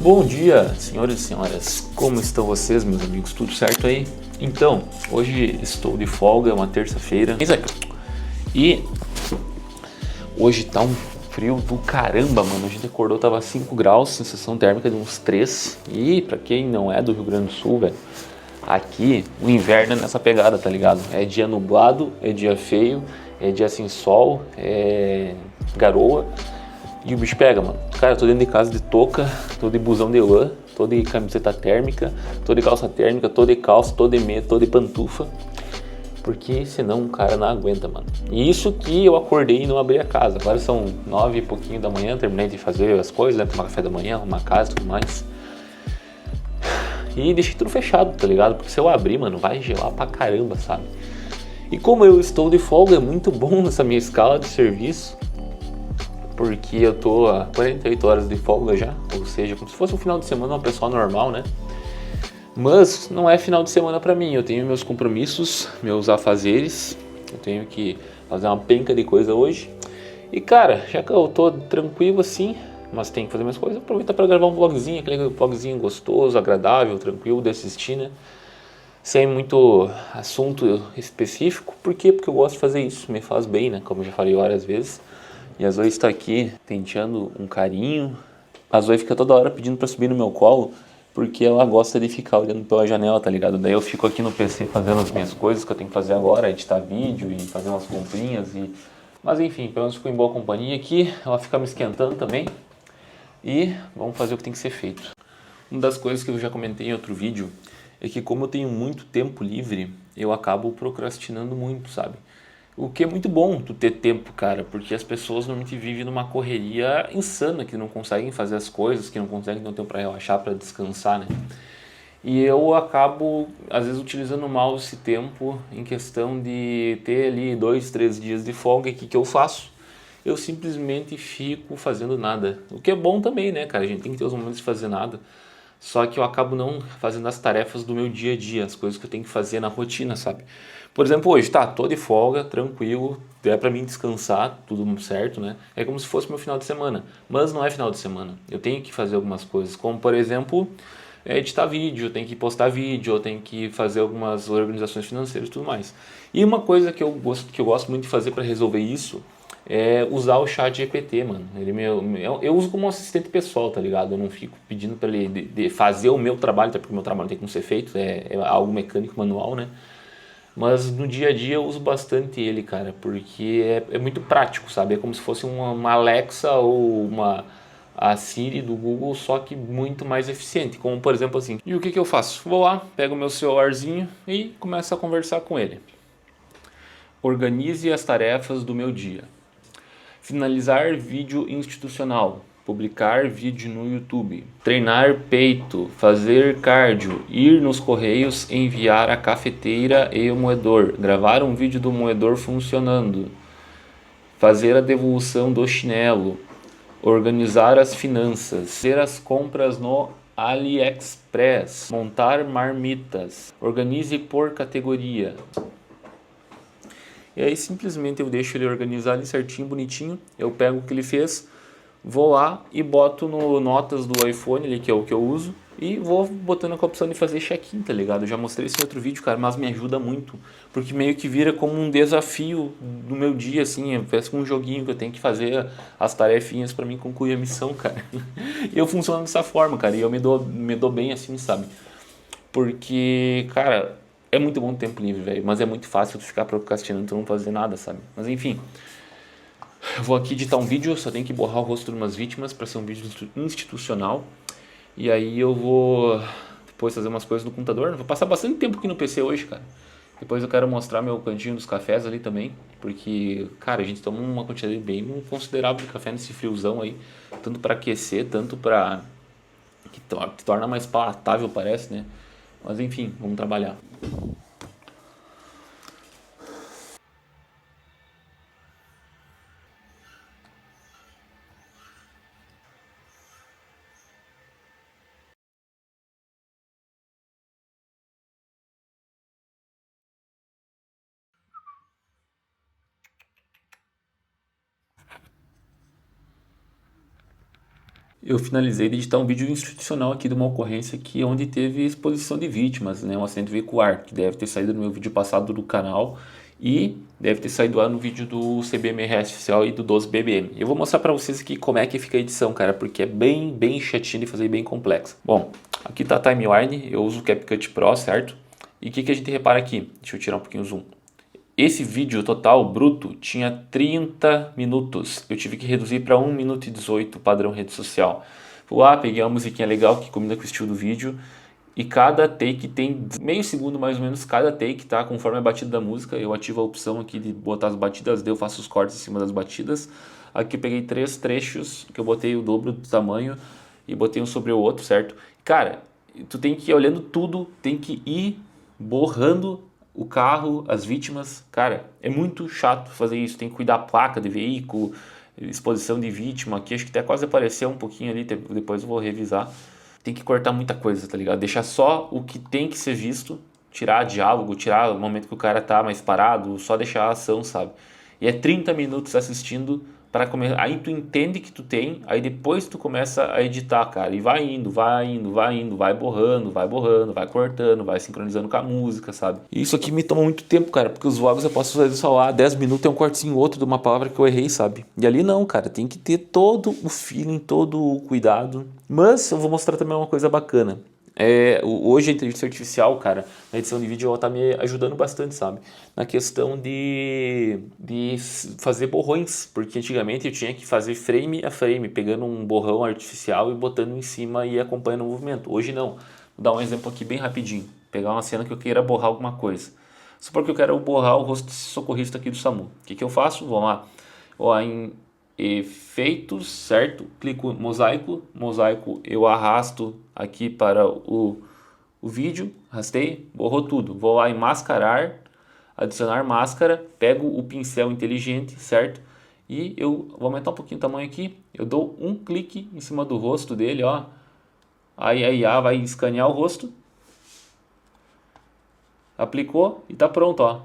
Bom dia, senhores e senhoras, como estão vocês, meus amigos? Tudo certo aí? Então, hoje estou de folga, é uma terça-feira e hoje tá um frio do caramba, mano. A gente acordou, tava 5 graus, sensação térmica de uns 3. E pra quem não é do Rio Grande do Sul, velho, aqui o inverno é nessa pegada, tá ligado? É dia nublado, é dia feio, é dia sem sol, é garoa. E o bicho pega, mano. Cara, eu tô dentro de casa de touca, tô de busão de lã, tô de camiseta térmica, tô de calça térmica, tô de calça, tô de meia, tô de pantufa. Porque senão o cara não aguenta, mano. E isso que eu acordei e não abri a casa. Agora são 9 e pouquinho da manhã, terminei de fazer as coisas, né? Tomar café da manhã, arrumar a casa e tudo mais. E deixei tudo fechado, tá ligado? Porque se eu abrir, mano, vai gelar pra caramba, sabe? E como eu estou de folga, é muito bom nessa minha escala de serviço. Porque eu tô há 48 horas de folga já, ou seja, como se fosse um final de semana uma pessoa normal, né? Mas não é final de semana pra mim, eu tenho meus compromissos, meus afazeres, eu tenho que fazer uma penca de coisa hoje. E cara, já que eu tô tranquilo assim, mas tenho que fazer minhas coisas, aproveita pra gravar um vlogzinho, aquele vlogzinho gostoso, agradável, tranquilo de assistir, né? Sem muito assunto específico. Por quê? Porque eu gosto de fazer isso, me faz bem, né? Como eu já falei várias vezes. E a Zoe está aqui penteando um carinho. A Zoe fica toda hora pedindo pra subir no meu colo, porque ela gosta de ficar olhando pela janela, tá ligado? Daí eu fico aqui no PC fazendo as minhas coisas que eu tenho que fazer agora, editar vídeo e fazer umas comprinhas. Mas enfim, pelo menos fico em boa companhia aqui. Ela fica me esquentando também. E vamos fazer o que tem que ser feito. Uma das coisas que eu já comentei em outro vídeo é que como eu tenho muito tempo livre, eu acabo procrastinando muito, sabe? O que é muito bom tu ter tempo, cara, porque as pessoas normalmente vivem numa correria insana, que não conseguem fazer as coisas, que não conseguem ter um tempo para relaxar, para descansar, né? E eu acabo, às vezes, utilizando mal esse tempo em questão de ter ali 2, 3 dias de folga. E o que eu faço? Eu simplesmente fico fazendo nada. O que é bom também, né, cara? A gente tem que ter os momentos de fazer nada. Só que eu acabo não fazendo as tarefas do meu dia a dia, as coisas que eu tenho que fazer na rotina, sabe? Por exemplo, hoje, tá, tô de folga, tranquilo, é pra mim descansar, tudo certo, né? É como se fosse meu final de semana, mas não é final de semana. Eu tenho que fazer algumas coisas, como por exemplo, editar vídeo, eu tenho que postar vídeo, eu tenho que fazer algumas organizações financeiras e tudo mais. E uma coisa que eu gosto muito de fazer para resolver isso é usar o chat GPT, mano. Eu uso como um assistente pessoal, tá ligado? Eu não fico pedindo para ele de fazer o meu trabalho, até porque o meu trabalho tem como ser feito, é algo mecânico, manual, né? Mas no dia a dia eu uso bastante ele, cara, porque é muito prático, sabe? É como se fosse uma Alexa ou a Siri do Google, só que muito mais eficiente, como por exemplo assim. E o que eu faço? Vou lá, pego o meu celularzinho e começo a conversar com ele. Organize as tarefas do meu dia. Finalizar vídeo institucional, publicar vídeo no YouTube, treinar peito, fazer cardio, ir nos correios, enviar a cafeteira e o moedor, gravar um vídeo do moedor funcionando, fazer a devolução do chinelo, organizar as finanças, fazer as compras no AliExpress, montar marmitas, organize por categoria. E aí simplesmente eu deixo ele organizar ali certinho, bonitinho. Eu pego o que ele fez, vou lá e boto no notas do iPhone ali, que é o que eu uso, e vou botando com a opção de fazer check-in, tá ligado? Eu já mostrei isso em outro vídeo, cara, mas me ajuda muito, porque meio que vira como um desafio do meu dia, assim, parece um joguinho que eu tenho que fazer as tarefinhas pra mim concluir a missão, cara. E eu funciono dessa forma, cara, e eu me dou bem assim, sabe? Porque, cara, é muito bom tempo livre, velho, mas é muito fácil tu ficar procrastinando, tu não fazer nada, sabe? Mas enfim, eu vou aqui editar um vídeo, só tenho que borrar o rosto de umas vítimas para ser um vídeo institucional. E aí eu vou depois fazer umas coisas no computador. Vou passar bastante tempo aqui no PC hoje, cara. Depois eu quero mostrar meu cantinho dos cafés ali também, porque, cara, a gente toma uma quantidade bem considerável de café nesse friozão aí, tanto para aquecer, tanto para que torna mais palatável, parece, né? Mas enfim, vamos trabalhar. Eu finalizei de editar um vídeo institucional aqui de uma ocorrência aqui onde teve exposição de vítimas, né, um acidente veicular, que deve ter saído no meu vídeo passado do canal e deve ter saído lá no vídeo do CBMRS oficial e do 12BBM. Eu vou mostrar para vocês aqui como é que fica a edição, cara, porque é bem chatinho de fazer e bem complexo. Bom, aqui tá a timeline, eu uso o CapCut Pro, certo? E o que a gente repara aqui? Deixa eu tirar um pouquinho o zoom. Esse vídeo total bruto tinha 30 minutos. Eu tive que reduzir para 1 minuto e 18 padrão rede social. Fui lá, peguei uma musiquinha legal que combina com o estilo do vídeo. E cada take tem meio segundo mais ou menos, cada take, tá? Conforme a batida da música. Eu ativo a opção aqui de botar as batidas, daí eu faço os cortes em cima das batidas. Aqui eu peguei 3 trechos que eu botei o dobro do tamanho e botei um sobre o outro, certo? Cara, tu tem que ir olhando tudo, tem que ir borrando o carro, as vítimas. Cara, é muito chato fazer isso, tem que cuidar da placa de veículo, exposição de vítima, aqui acho que até quase apareceu um pouquinho ali, depois eu vou revisar. Tem que cortar muita coisa, tá ligado? Deixar só o que tem que ser visto, tirar diálogo, tirar o momento que o cara tá mais parado, só deixar a ação, sabe? E é 30 minutos assistindo para começar. Aí tu entende que tu tem, aí depois tu começa a editar, cara, e vai indo, vai borrando, vai cortando, vai sincronizando com a música, sabe? E isso aqui me toma muito tempo, cara, porque os vlogs eu posso fazer só lá 10 minutos, tem um cortezinho outro de uma palavra que eu errei, sabe? E ali não, cara, tem que ter todo o feeling, todo o cuidado. Mas eu vou mostrar também uma coisa bacana. Hoje a inteligência artificial, cara, na edição de vídeo ela tá me ajudando bastante, sabe? Na questão de fazer borrões, porque antigamente eu tinha que fazer frame a frame, pegando um borrão artificial e botando em cima e acompanhando o movimento. Hoje não. Vou dar um exemplo aqui bem rapidinho. Pegar uma cena que eu queira borrar alguma coisa. Supor que eu quero borrar o rosto desse socorrista aqui do SAMU. O que eu faço? Vamos lá. Ó, em efeitos, certo? Clico mosaico, eu arrasto aqui para o vídeo, arrastei, borrou tudo. Vou lá em mascarar, adicionar máscara, pego o pincel inteligente, certo? E eu vou aumentar um pouquinho o tamanho aqui, eu dou um clique em cima do rosto dele, ó. Aí a IA vai escanear o rosto, aplicou e tá pronto, ó.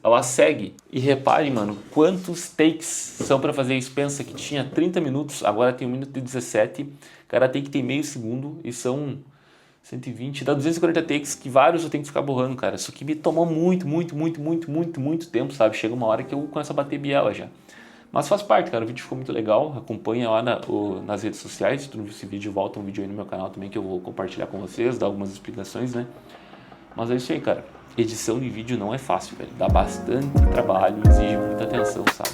Ela segue. E reparem, mano, quantos takes são para fazer isso. Pensa que tinha 30 minutos, agora tem 1 minuto e 17. Cada take tem meio segundo e são 120, dá 240 takes, que vários eu tenho que ficar borrando, cara. Isso aqui me tomou muito tempo, sabe? Chega uma hora que eu começo a bater biela já. Mas faz parte, cara, o vídeo ficou muito legal. Acompanha lá nas redes sociais. Se tu não viu esse vídeo, volta um vídeo aí no meu canal também que eu vou compartilhar com vocês, dar algumas explicações, né? Mas é isso aí, cara. Edição de vídeo não é fácil, velho. Dá bastante trabalho, exige muita atenção, sabe?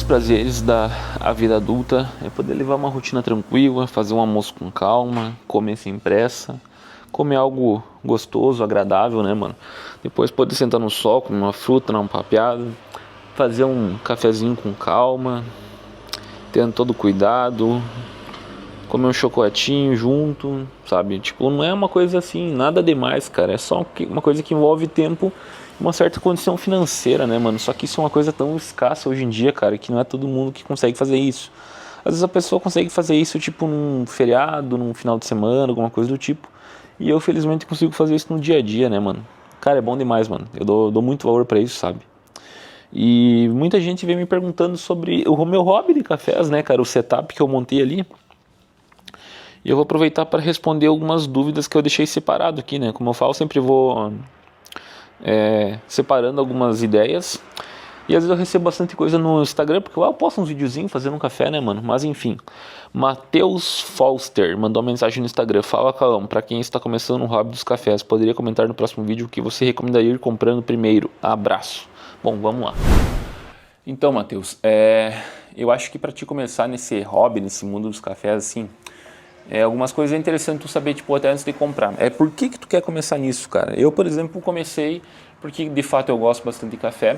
dos prazeres da vida adulta é poder levar uma rotina tranquila, fazer um almoço com calma, comer sem pressa, comer algo gostoso, agradável, né, mano? Depois poder sentar no sol, comer uma fruta, dar um papeado, fazer um cafezinho com calma, tendo todo cuidado, comer um chocolatinho junto, sabe? Tipo, não é uma coisa assim, nada demais, cara. É só uma coisa que envolve tempo e uma certa condição financeira, né, mano? Só que isso é uma coisa tão escassa hoje em dia, cara, que não é todo mundo que consegue fazer isso. Às vezes a pessoa consegue fazer isso, tipo, num feriado, num final de semana, alguma coisa do tipo. E eu, felizmente, consigo fazer isso no dia a dia, né, mano? Cara, é bom demais, mano. Eu dou muito valor pra isso, sabe? E muita gente vem me perguntando sobre o meu hobby de cafés, né, cara? O setup que eu montei ali. E eu vou aproveitar para responder algumas dúvidas que eu deixei separado aqui, né? Como eu falo, sempre vou separando algumas ideias. E às vezes eu recebo bastante coisa no Instagram, porque eu posto uns videozinhos fazendo um café, né, mano? Mas enfim, Matheus Foster mandou uma mensagem no Instagram. Fala, Calão, para quem está começando no hobby dos cafés, poderia comentar no próximo vídeo o que você recomendaria ir comprando primeiro. Abraço. Bom, vamos lá. Então, Matheus, eu acho que para te começar nesse hobby, nesse mundo dos cafés, assim, algumas coisas é interessante tu saber, tipo, até antes de comprar. Por que tu quer começar nisso, cara? Eu, por exemplo, comecei porque, de fato, eu gosto bastante de café.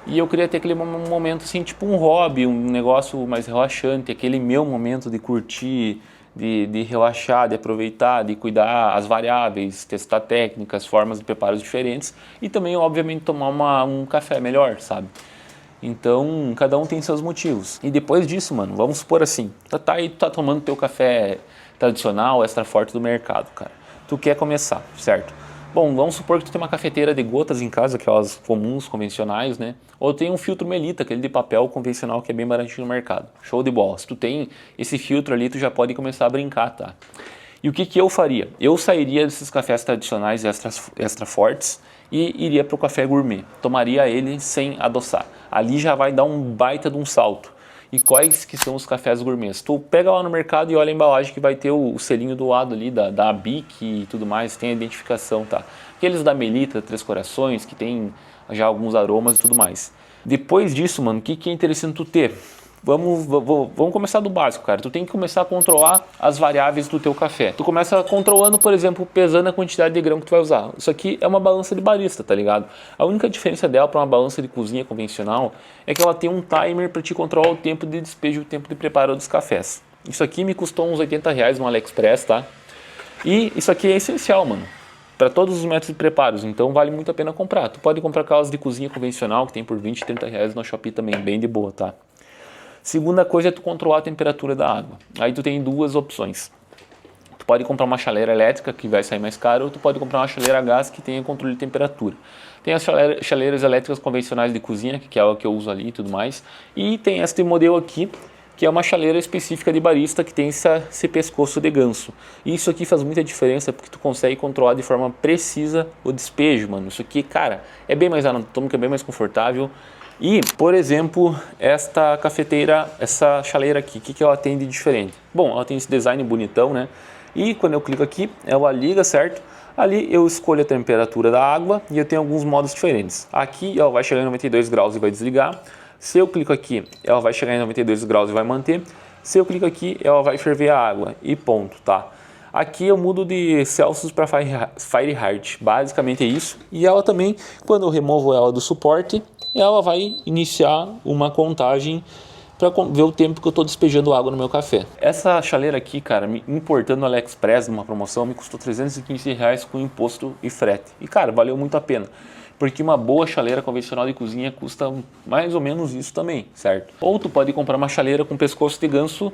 E eu queria ter aquele momento, assim, tipo um hobby, um negócio mais relaxante, aquele meu momento de curtir, de relaxar, de aproveitar, de cuidar as variáveis, testar técnicas, formas de preparos diferentes e também, obviamente, tomar um café melhor, sabe? Então, cada um tem seus motivos. E depois disso, mano, vamos supor assim, tá tomando teu café tradicional, extra forte do mercado, cara. Tu quer começar, certo? Bom, vamos supor que tu tem uma cafeteira de gotas em casa, aquelas comuns, convencionais, né? Ou tem um filtro Melita, aquele de papel convencional que é bem baratinho no mercado. Show de bola. Se tu tem esse filtro ali, tu já pode começar a brincar, tá? E o que eu faria? Eu sairia desses cafés tradicionais extra fortes e iria para o café gourmet. Tomaria ele sem adoçar. Ali já vai dar um baita de um salto. E quais que são os cafés gourmets? Tu pega lá no mercado e olha a embalagem que vai ter o selinho do lado ali da BIC e tudo mais, tem a identificação, tá? Aqueles da Melita, Três Corações, que tem já alguns aromas e tudo mais. Depois disso, mano, o que é interessante tu ter? Vamos começar do básico, cara. Tu tem que começar a controlar as variáveis do teu café. Tu começa controlando, por exemplo, pesando a quantidade de grão que tu vai usar. Isso aqui é uma balança de barista, tá ligado? A única diferença dela para uma balança de cozinha convencional é que ela tem um timer para te controlar o tempo de despejo e o tempo de preparo dos cafés. Isso aqui me custou uns R$80 no AliExpress, tá? E isso aqui é essencial, mano, para todos os métodos de preparos, então vale muito a pena comprar. Tu pode comprar aquelas de cozinha convencional que tem por R$20, R$30 no Shopee também, bem de boa, tá? Segunda coisa é tu controlar a temperatura da água. Aí tu tem duas opções. Tu pode comprar uma chaleira elétrica, que vai sair mais caro, ou tu pode comprar uma chaleira a gás que tenha controle de temperatura. Tem as chaleiras elétricas convencionais de cozinha, que é o que eu uso ali e tudo mais. E tem este modelo aqui, que é uma chaleira específica de barista, que tem esse pescoço de ganso. E isso aqui faz muita diferença, porque tu consegue controlar de forma precisa o despejo, mano. Isso aqui, cara, é bem mais anatômico, é bem mais confortável. E, por exemplo, esta cafeteira, essa chaleira aqui, o que ela tem de diferente? Bom, ela tem esse design bonitão, né? E quando eu clico aqui, ela liga, certo? Ali eu escolho a temperatura da água e eu tenho alguns modos diferentes. Aqui ela vai chegar em 92 graus e vai desligar. Se eu clico aqui, ela vai chegar em 92 graus e vai manter. Se eu clico aqui, ela vai ferver a água e ponto, tá? Aqui eu mudo de Celsius para Fahrenheit, basicamente é isso. E ela também, quando eu removo ela do suporte, ela vai iniciar uma contagem para ver o tempo que eu estou despejando água no meu café. Essa chaleira aqui, cara, me importando no AliExpress numa promoção, me custou R$315 com imposto e frete. E, cara, valeu muito a pena. Porque uma boa chaleira convencional de cozinha custa mais ou menos isso também, certo? Ou tu pode comprar uma chaleira com pescoço de ganso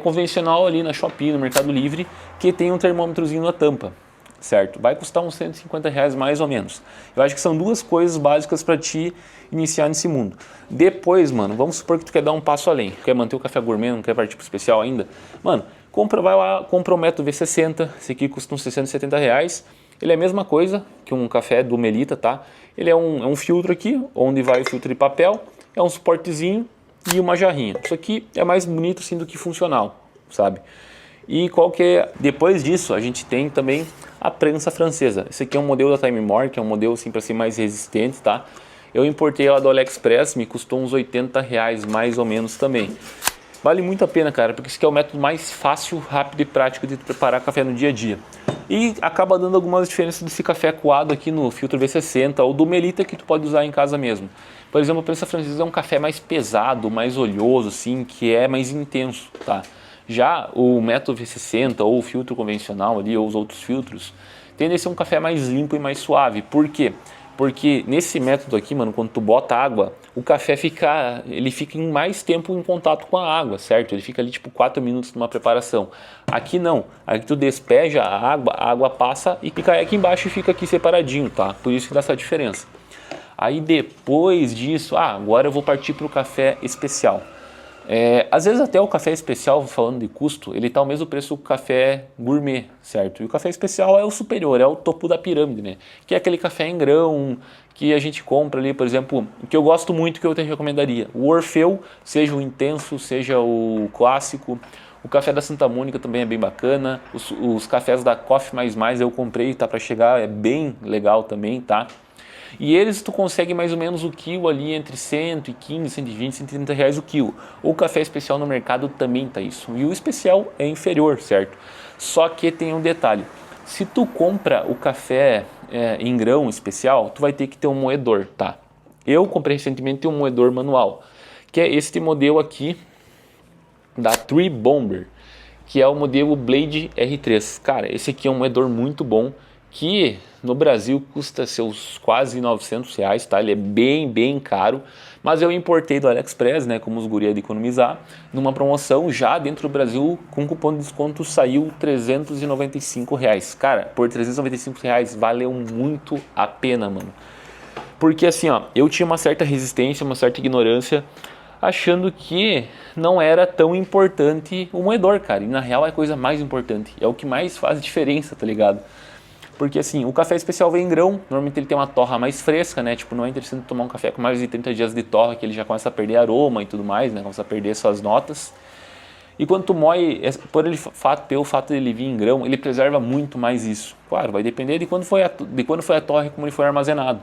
convencional ali na Shopee, no Mercado Livre, que tem um termômetrozinho na tampa, certo? Vai custar uns R$150 mais ou menos. Eu acho que são duas coisas básicas para te iniciar nesse mundo. Depois, mano, vamos supor que tu quer dar um passo além, quer manter o café gourmet, não quer partir pro especial ainda. Mano, vai lá, compra o método V60, esse aqui custa uns R$670. Ele é a mesma coisa que um café do Melita, tá? Ele é um filtro aqui, onde vai o filtro de papel, é um suportezinho e uma jarrinha. Isso aqui é mais bonito assim do que funcional, sabe? E depois disso a gente tem também a prensa francesa. Esse aqui é um modelo da Time More, que é um modelo assim para ser mais resistente, tá? Eu importei ela do AliExpress, me custou uns R$80 mais ou menos também. Vale muito a pena, cara, porque esse aqui é o método mais fácil, rápido e prático de preparar café no dia a dia. E acaba dando algumas diferenças desse café coado aqui no filtro V60 ou do Melita que tu pode usar em casa mesmo. Por exemplo, a prensa francesa é um café mais pesado, mais oleoso, assim, que é mais intenso, tá? Já o método V60 ou o filtro convencional ali, ou os outros filtros, tende a ser um café mais limpo e mais suave. Por quê? Porque nesse método aqui, mano, quando tu bota água, o café fica em mais tempo em contato com a água, certo? Ele fica ali tipo 4 minutos numa preparação. Aqui não, aqui tu despeja a água passa e cai aqui embaixo e fica aqui separadinho, tá? Por isso que dá essa diferença. Aí depois disso, agora eu vou partir para o café especial. Às vezes até o café especial, falando de custo, ele está ao mesmo preço que o café gourmet, certo? E o café especial é o superior, é o topo da pirâmide, né? Que é aquele café em grão que a gente compra ali, por exemplo, que eu gosto muito, que eu te recomendaria. O Orfeu, seja o intenso, seja o clássico. O café da Santa Mônica também é bem bacana. Os cafés da Coffee Mais eu comprei, tá para chegar, é bem legal também, tá? E eles tu consegue mais ou menos o quilo ali entre 115, 120, 130 reais o quilo. O café especial no mercado também tá isso. E o especial é inferior, certo? Só que tem um detalhe. Se tu compra o café em grão especial, tu vai ter que ter um moedor, tá? Eu comprei recentemente um moedor manual, que é este modelo aqui da Tree Bomber, que é o modelo Blade R3. Cara, esse aqui é um moedor muito bom, que no Brasil custa seus quase 900 reais, tá? Ele é bem caro, mas eu importei do AliExpress, né, como os guri de economizar, numa promoção já dentro do Brasil, com cupom de desconto saiu 395 reais. Cara, por 395 reais valeu muito a pena, mano. Porque assim, ó, eu tinha uma certa resistência, uma certa ignorância, achando que não era tão importante o moedor, cara. E na real é a coisa mais importante, é o que mais faz diferença, tá ligado? Porque assim, o café especial vem em grão, normalmente ele tem uma torra mais fresca, né? Tipo, não é interessante tomar um café com mais de 30 dias de torra, que ele já começa a perder aroma e tudo mais, né? Começa a perder suas notas. E quando tu moe, pelo fato de ele vir em grão, ele preserva muito mais isso. Claro, vai depender de quando foi a torra e como ele foi armazenado.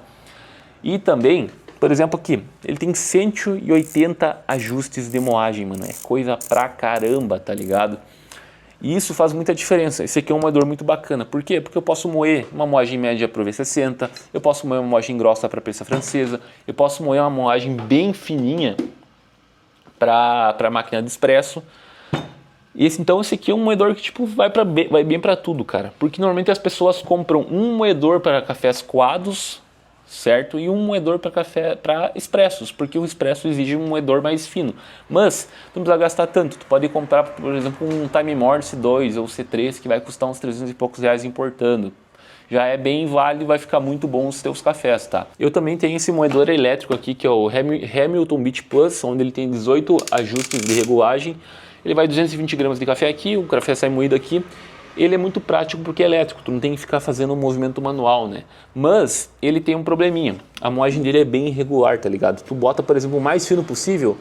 E também, por exemplo aqui, ele tem 180 ajustes de moagem, mano. É coisa pra caramba, tá ligado? E isso faz muita diferença. Esse aqui é um moedor muito bacana. Por quê? Porque eu posso moer uma moagem média para o V60, eu posso moer uma moagem grossa para a prensa francesa, eu posso moer uma moagem bem fininha para a máquina de expresso. Então esse aqui é um moedor que tipo, vai bem para tudo, cara. Porque normalmente as pessoas compram um moedor para cafés coados, certo? E um moedor para expressos, porque o expresso exige um moedor mais fino. Mas tu não precisa gastar tanto. Tu pode comprar, por exemplo, um Time Morse 2 ou C3 que vai custar uns 300 e poucos reais importando. Já é bem válido e vai ficar muito bom os teus cafés, tá? Eu também tenho esse moedor elétrico aqui, que é o Hamilton Beach Plus, onde ele tem 18 ajustes de regulagem. Ele vai 220 gramas de café aqui, o café sai moído aqui. Ele é muito prático porque é elétrico, tu não tem que ficar fazendo um movimento manual, né? Mas ele tem um probleminha, a moagem dele é bem irregular, tá ligado? Tu bota, por exemplo, o mais fino possível,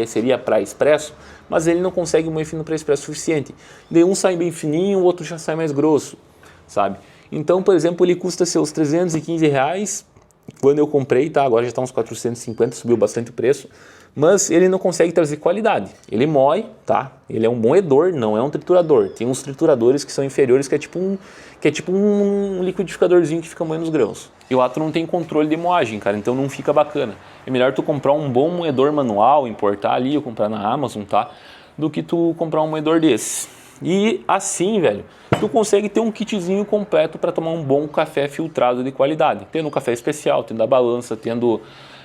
seria para expresso, mas ele não consegue moer fino para expresso suficiente. Daí um sai bem fininho, o outro já sai mais grosso, sabe? Então, por exemplo, ele custa seus 315 reais, quando eu comprei, tá? Agora já está uns 450, subiu bastante o preço. Mas ele não consegue trazer qualidade. Ele moe, tá? Ele é um moedor, não é um triturador. Tem uns trituradores que são inferiores, que é tipo um liquidificadorzinho que fica moendo os grãos. E o outro não tem controle de moagem, cara, então não fica bacana. É melhor tu comprar um bom moedor manual, importar ali ou comprar na Amazon, tá? Do que tu comprar um moedor desse. E assim, velho, tu consegue ter um kitzinho completo para tomar um bom café filtrado de qualidade. Tendo um café especial, tendo a balança, tendo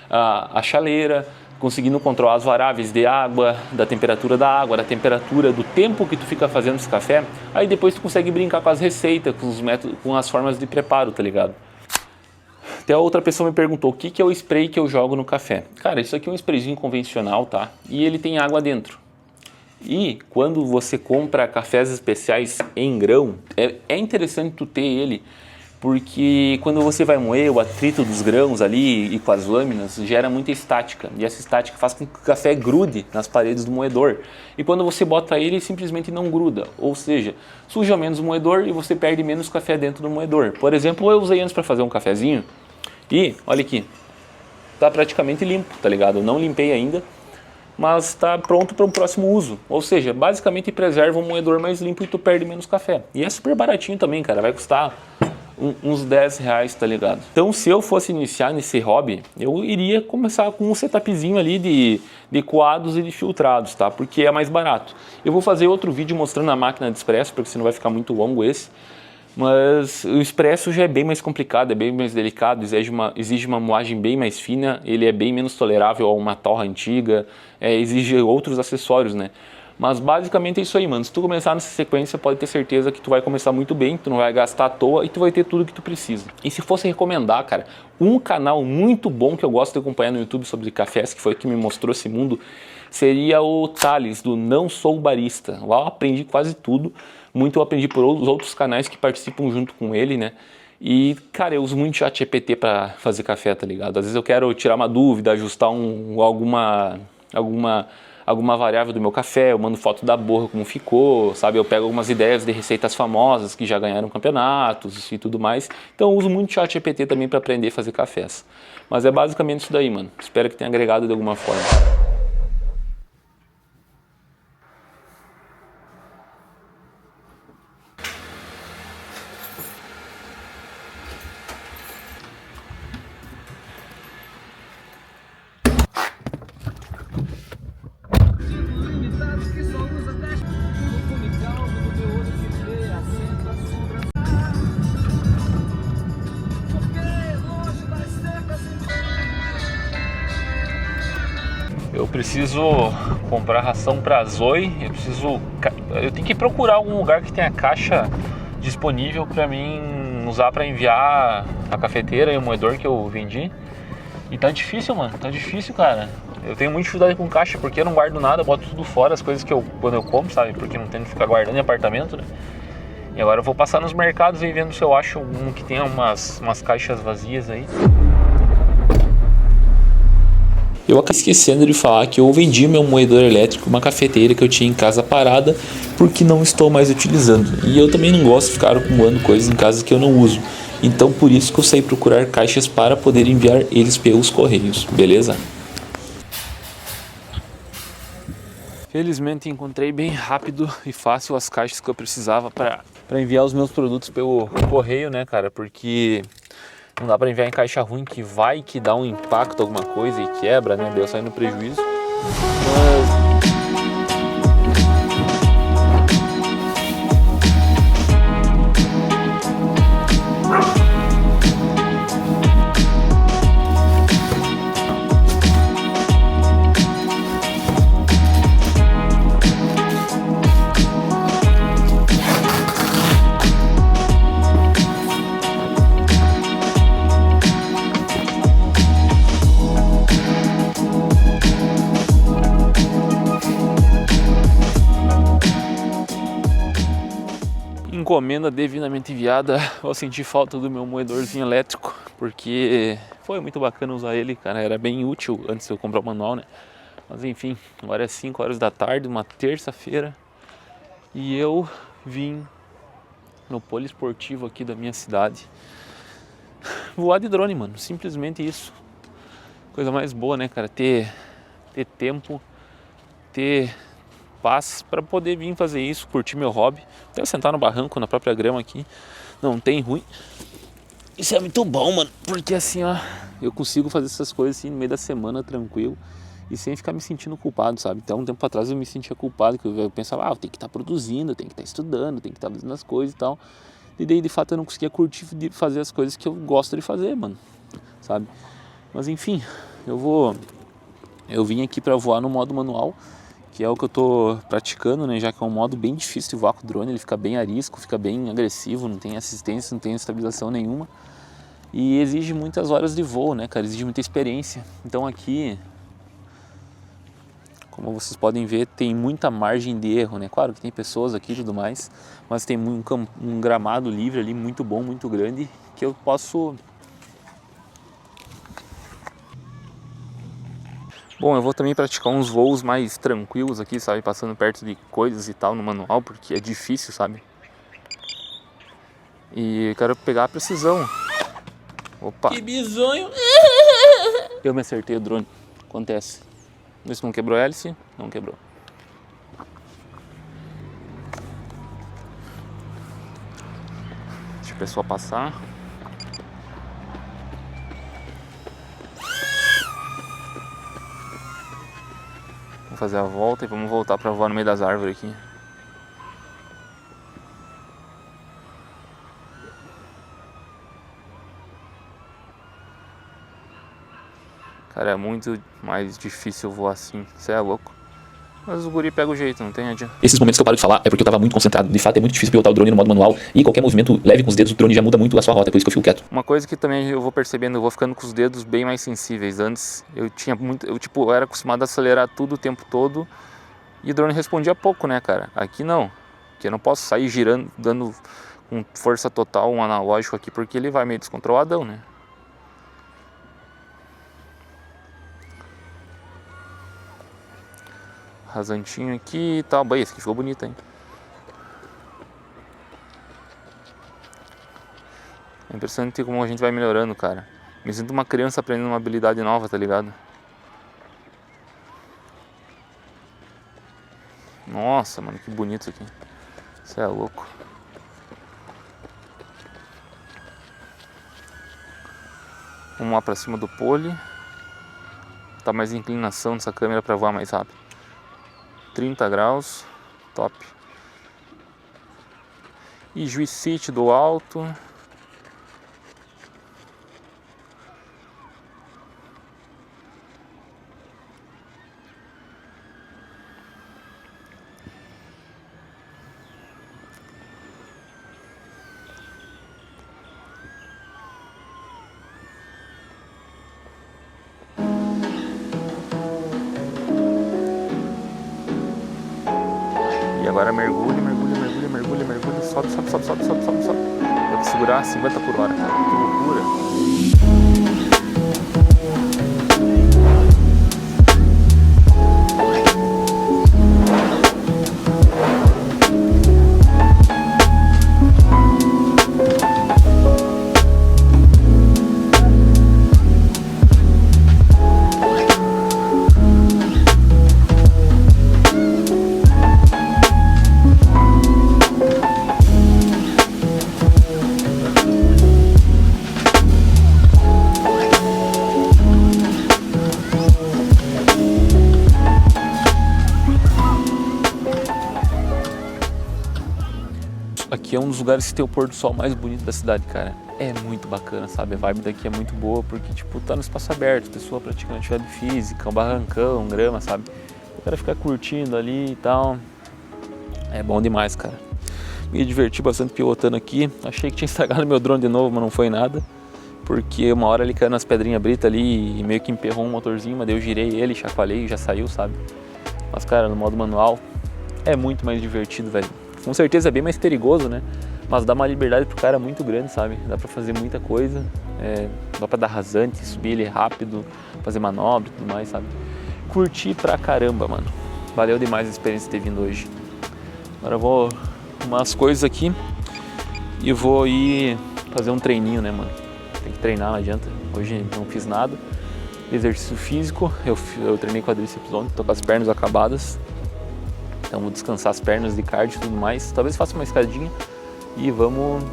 a chaleira, conseguindo controlar as variáveis de água, da temperatura da água, da temperatura, do tempo que tu fica fazendo esse café. Aí depois tu consegue brincar com as receitas, com os métodos, com as formas de preparo, tá ligado? Até a outra pessoa me perguntou o que é o spray que eu jogo no café. Cara, isso aqui é um sprayzinho convencional, tá? E ele tem água dentro. E quando você compra cafés especiais em grão, é interessante tu ter ele, porque quando você vai moer, o atrito dos grãos ali e com as lâminas gera muita estática. E essa estática faz com que o café grude nas paredes do moedor. E quando você bota ele simplesmente não gruda. Ou seja, suja menos o moedor e você perde menos café dentro do moedor. Por exemplo, eu usei antes para fazer um cafezinho e olha aqui. tá praticamente limpo, tá ligado? Eu não limpei ainda, mas está pronto para um próximo uso. Ou seja, basicamente preserva um moedor mais limpo e tu perde menos café. E é super baratinho também, cara. Vai custar uns 10 reais, tá ligado? Então, se eu fosse iniciar nesse hobby, eu iria começar com um setupzinho ali de coados e de filtrados, tá? Porque é mais barato. Eu vou fazer outro vídeo mostrando a máquina de expresso, porque senão vai ficar muito longo esse. Mas o expresso já é bem mais complicado, é bem mais delicado, exige uma moagem bem mais fina, ele é bem menos tolerável a uma torra antiga, exige outros acessórios, né? Mas basicamente é isso aí, mano. Se tu começar nessa sequência, pode ter certeza que tu vai começar muito bem, tu não vai gastar à toa e tu vai ter tudo que tu precisa. E se fosse recomendar, cara, um canal muito bom que eu gosto de acompanhar no YouTube sobre cafés, que foi o que me mostrou esse mundo, seria o Thales, do Não Sou Barista. Lá eu aprendi quase tudo. Muito eu aprendi por outros canais que participam junto com ele, né? E, cara, eu uso muito ChatGPT para fazer café, tá ligado? Às vezes eu quero tirar uma dúvida, ajustar alguma variável do meu café, eu mando foto da borra como ficou, sabe? Eu pego algumas ideias de receitas famosas que já ganharam campeonatos e tudo mais. Então eu uso muito ChatGPT também para aprender a fazer cafés. Mas é basicamente isso daí, mano. Espero que tenha agregado de alguma forma. Eu preciso comprar ração para Zoe, eu tenho que procurar algum lugar que tenha caixa disponível para mim usar para enviar a cafeteira e o moedor que eu vendi. E tá difícil, mano, tá difícil, cara. Eu tenho muita dificuldade com caixa porque eu não guardo nada, eu boto tudo fora, as coisas que quando eu compro, sabe? Porque não tenho que ficar guardando em apartamento, né? E agora eu vou passar nos mercados e vendo se eu acho um que tenha umas caixas vazias aí. Eu acabei esquecendo de falar que eu vendi meu moedor elétrico, uma cafeteira que eu tinha em casa parada, porque não estou mais utilizando. E eu também não gosto de ficar acumulando coisas em casa que eu não uso. Então por isso que eu saí procurar caixas para poder enviar eles pelos correios, beleza? Felizmente encontrei bem rápido e fácil as caixas que eu precisava para enviar os meus produtos pelo correio, né, cara? Porque não dá para enviar em caixa ruim que vai que dá um impacto, alguma coisa e quebra, né? Deu saindo prejuízo. Mas encomenda devidamente enviada. Eu senti falta do meu moedorzinho elétrico, porque foi muito bacana usar ele, cara, era bem útil antes de eu comprar o manual, né? Mas enfim, agora é 5 horas da tarde, uma terça-feira, e eu vim no poliesportivo aqui da minha cidade voar de drone, mano, simplesmente isso. Coisa mais boa, né, cara, ter tempo, ter paz para poder vir fazer isso, curtir meu hobby, até sentar no barranco, na própria grama aqui, não tem ruim. Isso é muito bom, mano, porque assim, ó, eu consigo fazer essas coisas assim no meio da semana, tranquilo, e sem ficar me sentindo culpado, sabe? Até um tempo atrás eu me sentia culpado, que eu pensava, eu tenho que estar produzindo, eu tenho que estar estudando, eu tenho que estar fazendo as coisas e tal, e daí de fato eu não conseguia curtir de fazer as coisas que eu gosto de fazer, mano, sabe? Mas enfim, eu vim aqui para voar no modo manual, que é o que eu tô praticando, né, já que é um modo bem difícil de voar com o drone, ele fica bem arisco, fica bem agressivo, não tem assistência, não tem estabilização nenhuma e exige muitas horas de voo, né, cara, exige muita experiência. Então aqui, como vocês podem ver, tem muita margem de erro, né, claro que tem pessoas aqui e tudo mais, mas tem um gramado livre ali muito bom, muito grande, que eu posso... Bom, eu vou também praticar uns voos mais tranquilos aqui, sabe? Passando perto de coisas e tal no manual, porque é difícil, sabe? E eu quero pegar a precisão. Opa! Que bizonho! Eu me acertei o drone. Acontece. Isso não quebrou a hélice? Não quebrou. Deixa a pessoa passar. Vamos fazer a volta e vamos voltar pra voar no meio das árvores aqui. Cara, é muito mais difícil voar assim, você é louco. Mas o guri pega o jeito, não tem adianta. Esses momentos que eu paro de falar é porque eu tava muito concentrado. De fato é muito difícil pilotar o drone no modo manual. E qualquer movimento leve com os dedos, o drone já muda muito a sua rota, por isso que eu fico quieto. Uma coisa que também eu vou percebendo, eu vou ficando com os dedos bem mais sensíveis. Antes eu tinha muito, eu era acostumado a acelerar tudo o tempo todo. E o drone respondia pouco, né, cara? Aqui não. Aqui eu não posso sair girando, dando com força total um analógico aqui, porque ele vai meio descontroladão, né? Rasantinho aqui e tal. Esse aqui ficou bonito, hein? É impressionante como a gente vai melhorando, cara. Me sinto uma criança aprendendo uma habilidade nova, tá ligado? Nossa, mano, que bonito isso aqui. Isso é louco. Vamos lá pra cima do pole. Tá mais inclinação nessa câmera pra voar mais rápido. 30 graus, top. E Juiz City do alto. E agora mergulha, mergulha, mergulha, mergulha, mergulha, sobe, sobe, sobe, sobe, sobe, sobe, sobe. Tem que segurar a 50 por hora, cara. Que loucura. Aqui é um dos lugares que tem o pôr do sol mais bonito da cidade, cara. É muito bacana, sabe? A vibe daqui é muito boa porque, tipo, tá no espaço aberto, pessoa praticando atividade física, um barrancão, grama, sabe? O cara ficar curtindo ali e tal. É bom demais, cara. Me diverti bastante pilotando aqui. Achei que tinha estragado meu drone de novo, mas não foi nada. Porque uma hora ele caiu nas pedrinhas britas ali e meio que emperrou um motorzinho, mas daí eu girei ele, chacoalhei e já saiu, sabe? Mas, cara, no modo manual é muito mais divertido, velho. Com certeza é bem mais perigoso, né? Mas dá uma liberdade pro cara muito grande, sabe? Dá pra fazer muita coisa, dá pra dar rasante, subir ele rápido, fazer manobra e tudo mais, sabe? Curti pra caramba, mano. Valeu demais a experiência de ter vindo hoje. Agora eu vou arrumar as coisas aqui e vou ir fazer um treininho, né, mano? Tem que treinar, não adianta. Hoje não fiz nada. Exercício físico, eu treinei quadríceps ontem, tô com as pernas acabadas. Então vou descansar as pernas de cardio e tudo mais. Talvez faça uma escadinha e vamos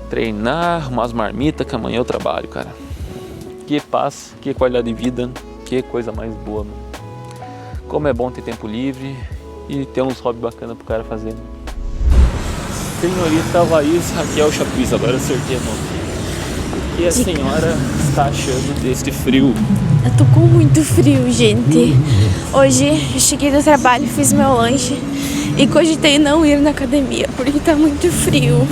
treinar, arrumar as marmitas, que amanhã eu trabalho, cara. Que paz, que qualidade de vida, que coisa mais boa, mano. Como é bom ter tempo livre e ter uns hobbies bacanas pro cara fazer. Senhorita Laís Raquel Chapuis, agora eu acertei a mão. O que a senhora está achando deste frio? Eu tô com muito frio, gente. Hoje eu cheguei do trabalho, fiz meu lanche e cogitei não ir na academia porque tá muito frio.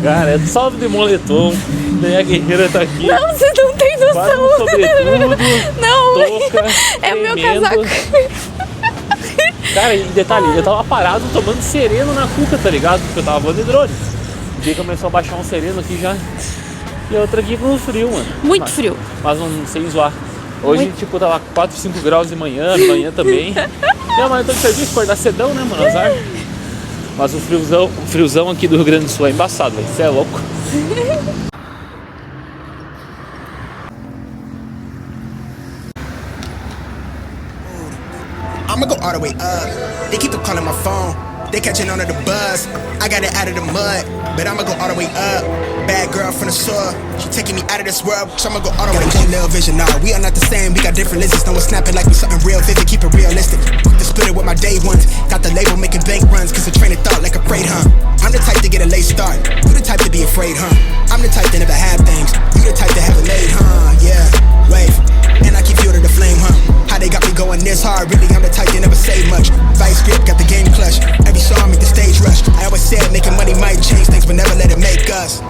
Cara, é salve de moletom, daí a guerreira tá aqui. Não, você não tem noção. Quase um sobretudo, não, touca, é o meu tremendo. casaco. Cara, e detalhe, eu tava parado tomando sereno na cuca, tá ligado? Porque eu tava voando de drone. O dia começou a baixar um sereno aqui já. E a outra aqui com frio, mano. Muito frio. Mas não sei zoar. Hoje, tipo, tava 4, 5 graus de manhã, amanhã também. E amanhã eu tô de serviço, acordar cedão, né, mano? Azar. Mas o friozão aqui do Rio Grande do Sul é embaçado, velho. Você é louco. the way up. They keep on calling my phone. They catching on to the buzz. I got it out of the mud, but I'ma go all the way up. Bad girl from the soil, she taking me out of this world, so I'ma go all the way up. Got a clean little vision, nah, we are not the same. We got different lenses, no one snapping like we something real vivid. Keep it realistic, quick to split it with my day ones. Got the label making bank runs, cause the train of thought like a freight, huh? I'm the type to get a late start, you the type to be afraid, huh? I'm the type to never have things, you the type to have it late, huh? Yeah, wave, and I keep fuel to the flame, huh? How they got me going this hard, really I'm the type to never say much. Vice grip, got the game clutch, every song make the stage rush. I always said making money might change things, but never let it make us.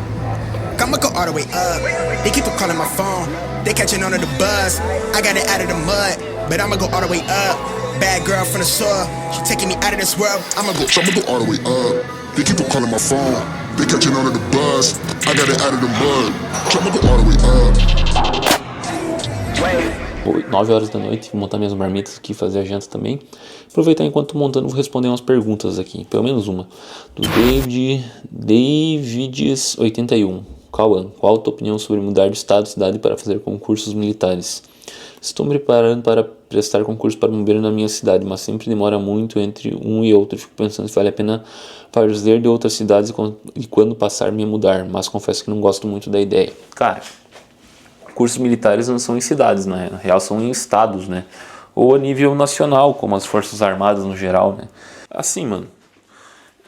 I'ma go all the way up. They keep on calling my phone. They catching on to the buzz. I got it out of the mud, but I'ma go all the way up. Bad girl from the soil, she taking me out of this world. I'ma go all the way up. They keep on calling my phone. They catching on to the buzz. I got it out of the mud, so I'ma go all the way up. 9 horas da noite, vou montar minhas marmitas aqui, fazer a janta também. Aproveitar enquanto tô montando, vou responder umas perguntas aqui, pelo menos uma. Do Davids81. Cauã, qual a tua opinião sobre mudar de estado e cidade para fazer concursos militares? Estou me preparando para prestar concurso para bombeiro na minha cidade, mas sempre demora muito entre um e outro. Fico pensando se vale a pena fazer de outras cidades e quando passar me mudar, mas confesso que não gosto muito da ideia. Cara, cursos militares não são em cidades, né? Na real são em estados, né? Ou a nível nacional, como as Forças Armadas no geral, né? Assim, mano,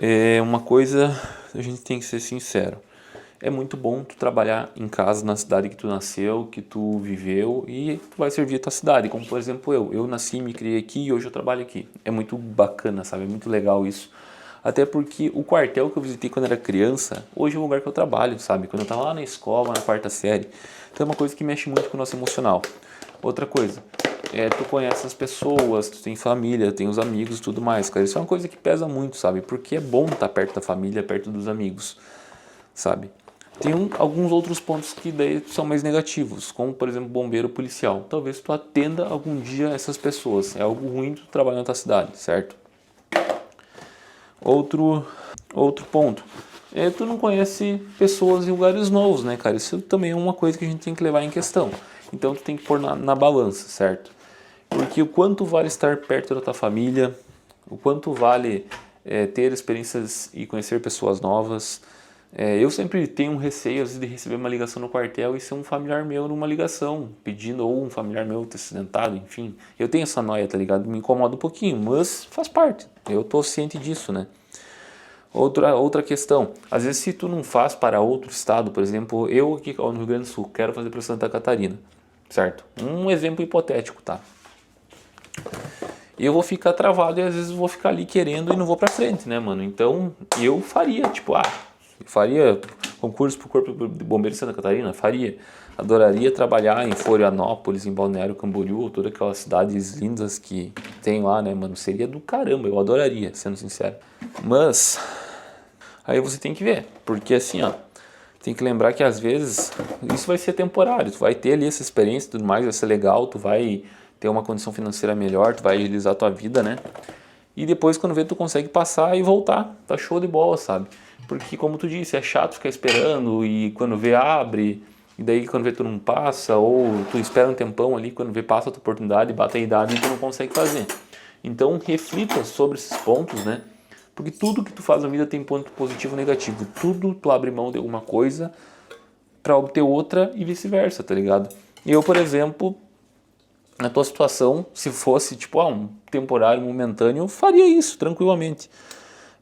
é uma coisa, a gente tem que ser sincero. É muito bom tu trabalhar em casa, na cidade que tu nasceu, que tu viveu e tu vai servir a tua cidade. Como, por exemplo, eu nasci, me criei aqui e hoje eu trabalho aqui. É muito bacana, sabe? É muito legal isso. Até porque o quartel que eu visitei quando era criança, hoje é o lugar que eu trabalho, sabe? Quando eu tava lá na escola, na 4ª série. Então é uma coisa que mexe muito com o nosso emocional. Outra coisa, tu conhece as pessoas, tu tem família, tem os amigos e tudo mais, cara. Isso é uma coisa que pesa muito, sabe? Porque é bom estar perto da família, perto dos amigos, sabe? Tem alguns outros pontos que daí são mais negativos, como por exemplo bombeiro policial. Talvez tu atenda algum dia essas pessoas. É algo ruim tu trabalhar na tua cidade, certo? Outro ponto. Tu não conhece pessoas em lugares novos, né, cara? Isso também é uma coisa que a gente tem que levar em questão. Então tu tem que pôr na balança, certo? Porque o quanto vale estar perto da tua família, o quanto vale ter experiências e conhecer pessoas novas. Eu sempre tenho um receio às vezes, de receber uma ligação no quartel e ser um familiar meu numa ligação, pedindo, ou um familiar meu ter acidentado, enfim. Eu tenho essa noia, tá ligado? Me incomoda um pouquinho, mas faz parte. Eu tô ciente disso, né? Outra questão, às vezes se tu não faz para outro estado, por exemplo, eu aqui no Rio Grande do Sul quero fazer para Santa Catarina, certo? Um exemplo hipotético, tá? E eu vou ficar travado e às vezes vou ficar ali querendo e não vou pra frente, né, mano? Então eu faria, tipo, faria concurso pro Corpo de Bombeiros de Santa Catarina? Faria. Adoraria trabalhar em Florianópolis, em Balneário Camboriú, todas aquelas cidades lindas que tem lá, né, mano? Seria do caramba, eu adoraria, sendo sincero. Mas aí você tem que ver, porque assim, tem que lembrar que às vezes isso vai ser temporário, tu vai ter ali essa experiência e tudo mais, vai ser legal, tu vai ter uma condição financeira melhor, tu vai agilizar a tua vida, né? E depois quando vê tu consegue passar e voltar, tá show de bola, sabe? Porque como tu disse, é chato ficar esperando e quando vê abre, e daí quando vê tu não passa, ou tu espera um tempão ali, quando vê passa a tua oportunidade, bate a idade e tu não consegue fazer. Então reflita sobre esses pontos, né? Porque tudo que tu faz na vida tem ponto positivo e negativo. Tudo tu abre mão de alguma coisa para obter outra e vice-versa, tá ligado? Eu, por exemplo, na tua situação, se fosse tipo um temporário, momentâneo, eu faria isso tranquilamente.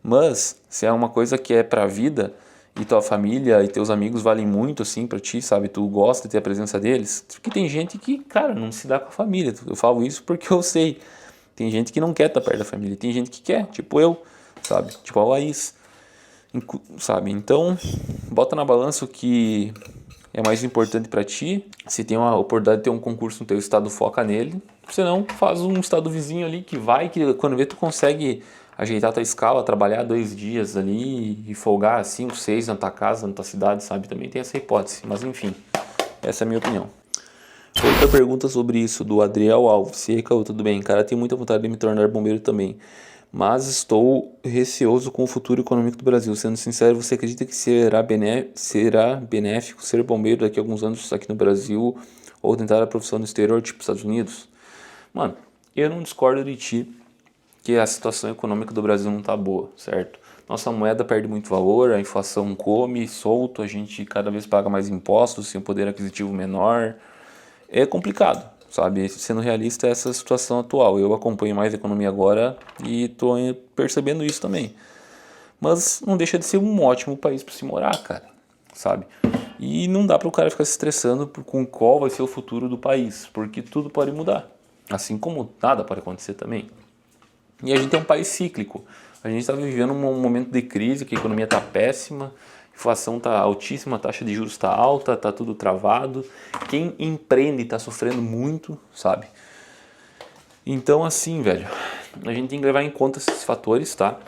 Mas se é uma coisa que é pra vida e tua família e teus amigos valem muito assim pra ti, sabe? Tu gosta de ter a presença deles. Porque tem gente que, cara, não se dá com a família. Eu falo isso porque eu sei. Tem gente que não quer estar perto da família. Tem gente que quer, tipo eu, sabe? Tipo a Laís, sabe? Então, bota na balança o que é mais importante pra ti. Se tem uma oportunidade de ter um concurso no teu estado, foca nele. Se não, faz um estado vizinho ali que quando vê tu consegue ajeitar a tua escala, trabalhar 2 dias ali e folgar 5, 6 na tua casa, na tua cidade, sabe? Também tem essa hipótese, mas enfim, essa é a minha opinião. Outra pergunta sobre isso, do Adriel Alves. E aí, Caô, tudo bem? Cara, tenho muita vontade de me tornar bombeiro também, mas estou receoso com o futuro econômico do Brasil. Sendo sincero, você acredita que será benéfico ser bombeiro daqui a alguns anos aqui no Brasil ou tentar a profissão no exterior, tipo Estados Unidos? Mano, eu não discordo de ti que a situação econômica do Brasil não tá boa, certo? Nossa moeda perde muito valor, a inflação come solto, a gente cada vez paga mais impostos, tem um poder aquisitivo menor. É complicado, sabe? Sendo realista, essa situação atual. Eu acompanho mais a economia agora e tô percebendo isso também. Mas não deixa de ser um ótimo país para se morar, cara, sabe? E não dá para o cara ficar se estressando com qual vai ser o futuro do país, porque tudo pode mudar, assim como nada pode acontecer também. E a gente é um país cíclico. A gente está vivendo um momento de crise, que a economia está péssima, a inflação está altíssima, a taxa de juros está alta, está tudo travado. Quem empreende está sofrendo muito, sabe? Então assim, velho, a gente tem que levar em conta esses fatores, tá?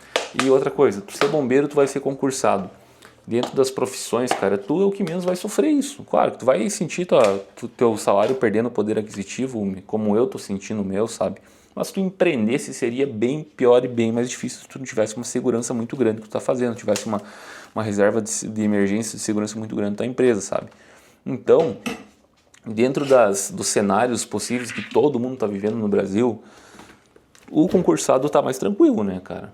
E outra coisa, tu ser bombeiro, tu vai ser concursado. Dentro das profissões, cara, tu é o que menos vai sofrer isso. Claro que tu vai sentir teu salário perdendo poder aquisitivo, como eu tô sentindo o meu, sabe? Mas se tu empreendesse, seria bem pior e bem mais difícil se tu não tivesse uma segurança muito grande que tu tá fazendo, tivesse uma reserva de emergência, de segurança muito grande da tua empresa, sabe? Então, dentro dos cenários possíveis que todo mundo tá vivendo no Brasil, o concursado tá mais tranquilo, né, cara?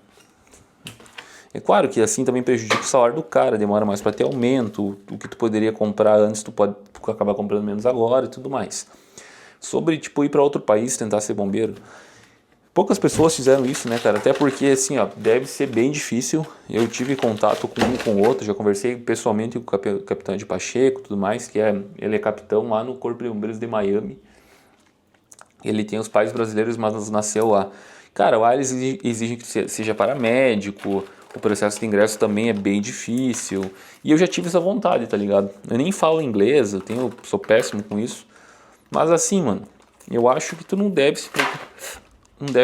É claro que assim também prejudica o salário do cara, demora mais para ter aumento, o que tu poderia comprar antes tu pode acabar comprando menos agora e tudo mais. Sobre, tipo, ir para outro país tentar ser bombeiro, poucas pessoas fizeram isso, né, cara? Até porque, assim, ó, deve ser bem difícil. Eu tive contato com um com o outro, já conversei pessoalmente com o capitão de Pacheco e tudo mais, ele é capitão lá no Corpo de Bombeiros de Miami. Ele tem os pais brasileiros, mas nasceu lá. Cara, lá eles exigem que seja paramédico, o processo de ingresso também é bem difícil. E eu já tive essa vontade, tá ligado? Eu nem falo inglês, sou péssimo com isso. Mas assim, mano, eu acho que tu não deve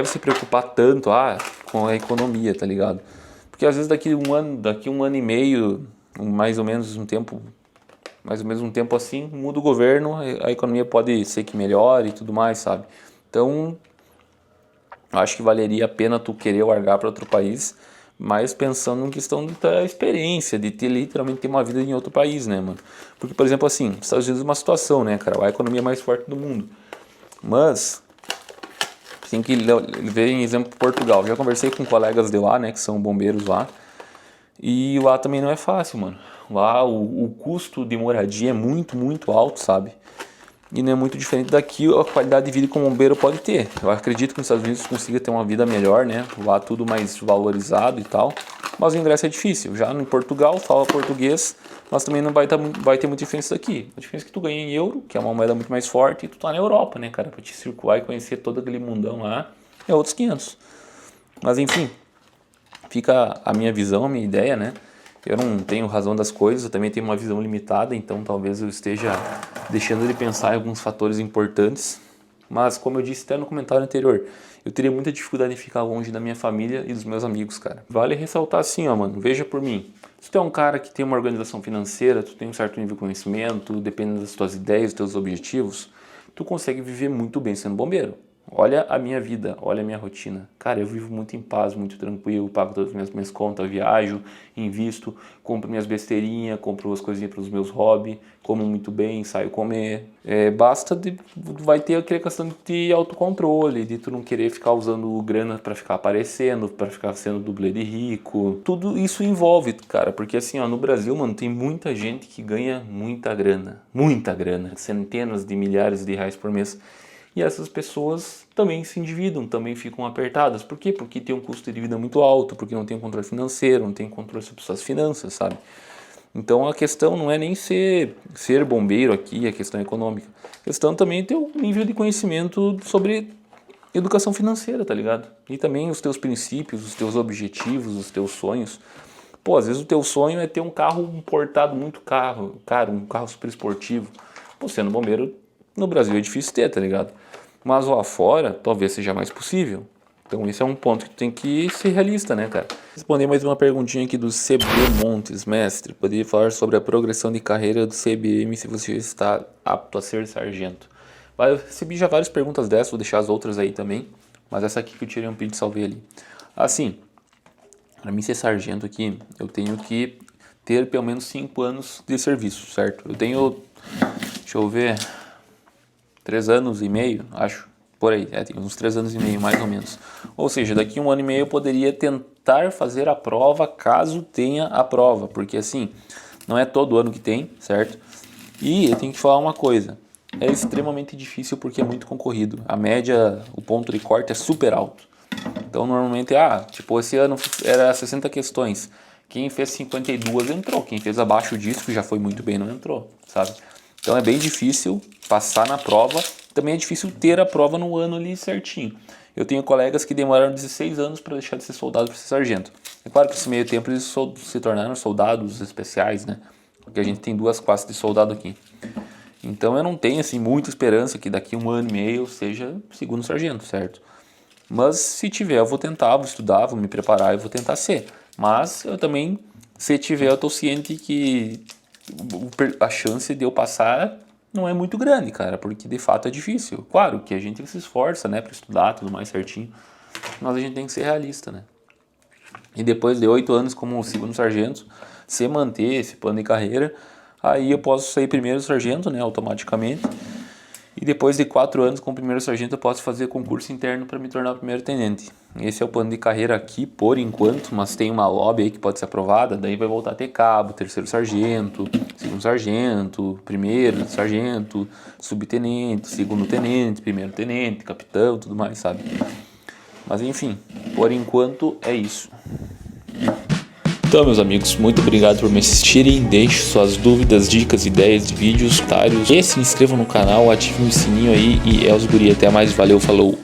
se preocupar tanto com a economia, tá ligado? Porque às vezes daqui um ano e meio, mais ou menos um tempo assim, muda o governo, a economia pode ser que melhore e tudo mais, sabe? Então, acho que valeria a pena tu querer largar para outro país, mas pensando em questão da experiência, de literalmente ter uma vida em outro país, né, mano? Porque, por exemplo, assim, os Estados Unidos é uma situação, né, cara? A economia mais forte do mundo. Mas tem que ver em exemplo Portugal. Já conversei com colegas de lá, né, que são bombeiros lá. E lá também não é fácil, mano. Lá o custo de moradia é muito, muito alto, sabe? E não é muito diferente daqui a qualidade de vida que um bombeiro pode ter. Eu acredito que nos Estados Unidos consiga ter uma vida melhor, né? Lá tudo mais valorizado e tal. Mas o ingresso é difícil. Já em Portugal, fala português, mas também não vai ter muita diferença daqui. A diferença é que tu ganha em euro, que é uma moeda muito mais forte, e tu tá na Europa, né, cara? Pra te circular e conhecer todo aquele mundão lá, é outros 500. Mas enfim, fica a minha visão, a minha ideia, né? Eu não tenho razão das coisas, eu também tenho uma visão limitada, então talvez eu esteja deixando de pensar em alguns fatores importantes. Mas, como eu disse até no comentário anterior, eu teria muita dificuldade em ficar longe da minha família e dos meus amigos, cara. Vale ressaltar assim, ó, mano, veja por mim. Se tu é um cara que tem uma organização financeira, tu tem um certo nível de conhecimento, dependendo das tuas ideias, dos teus objetivos, tu consegue viver muito bem sendo bombeiro. Olha a minha vida, olha a minha rotina. Cara, eu vivo muito em paz, muito tranquilo, pago todas as minhas contas, viajo, invisto, compro minhas besteirinhas, compro as coisinhas para os meus hobbies, como muito bem, saio comer. Vai ter aquela questão de autocontrole, de tu não querer ficar usando grana para ficar aparecendo, para ficar sendo dublê de rico. Tudo isso envolve, cara, porque assim, ó, no Brasil, mano, tem muita gente que ganha muita grana, centenas de milhares de reais por mês. E essas pessoas também se endividam, também ficam apertadas. Por quê? Porque tem um custo de vida muito alto, porque não tem controle financeiro, não tem controle sobre suas finanças, sabe? Então a questão não é nem ser bombeiro aqui, a questão econômica. A questão também é ter um nível de conhecimento sobre educação financeira, tá ligado? E também os teus princípios, os teus objetivos, os teus sonhos. Pô, às vezes o teu sonho é ter um carro importado muito caro, um carro super esportivo. Pô, sendo bombeiro, no Brasil é difícil ter, tá ligado? Mas lá fora, talvez seja mais possível. Então esse é um ponto que tu tem que ser realista, né, cara? Responder mais uma perguntinha aqui do CB Montes, mestre. Poderia falar sobre a progressão de carreira do CBM se você está apto a ser sargento? Eu recebi já várias perguntas dessas, vou deixar as outras aí também. Mas essa aqui que eu tirei um print e salvei ali. Assim, pra mim ser sargento aqui, eu tenho que ter pelo menos 5 anos de serviço, certo? Eu tenho, deixa eu ver, 3 anos e meio, acho, Por aí, tem uns 3 anos e meio mais ou menos. Ou seja, daqui 1 ano e meio eu poderia tentar fazer a prova caso tenha a prova, porque assim, não é todo ano que tem, certo? E eu tenho que falar uma coisa, é extremamente difícil porque é muito concorrido. A média, o ponto de corte é super alto. Então normalmente, tipo, esse ano era 60 questões. Quem fez 52 entrou, quem fez abaixo disso, que já foi muito bem, não entrou, sabe? Então é bem difícil passar na prova, também é difícil ter a prova no ano ali certinho. Eu tenho colegas que demoraram 16 anos para deixar de ser soldado para ser sargento. É claro que nesse meio tempo eles se tornaram soldados especiais, né? Porque a gente tem 2 classes de soldado aqui. Então eu não tenho assim muita esperança que daqui 1 ano e meio eu seja segundo sargento, certo? Mas se tiver eu vou tentar, vou estudar, vou me preparar e vou tentar ser. Mas eu também, se tiver, eu tô ciente que a chance de eu passar não é muito grande, cara, porque de fato é difícil. Claro que a gente se esforça, né, para estudar tudo mais certinho, mas a gente tem que ser realista, né? E depois de 8 anos como segundo sargento, se manter esse plano de carreira, aí eu posso sair primeiro sargento, né, automaticamente. E depois de 4 anos como primeiro sargento eu posso fazer concurso interno para me tornar primeiro tenente. Esse é o plano de carreira aqui por enquanto, mas tem uma lobby aí que pode ser aprovada, daí vai voltar a ter cabo, terceiro sargento, segundo sargento, primeiro sargento, subtenente, segundo tenente, primeiro tenente, capitão, tudo mais, sabe? Mas enfim, por enquanto é isso. Então, meus amigos, muito obrigado por me assistirem. Deixe suas dúvidas, dicas, ideias de vídeos, comentários. E se inscrevam no canal, ativem o sininho aí. E é os guri. Até mais. Valeu, falou.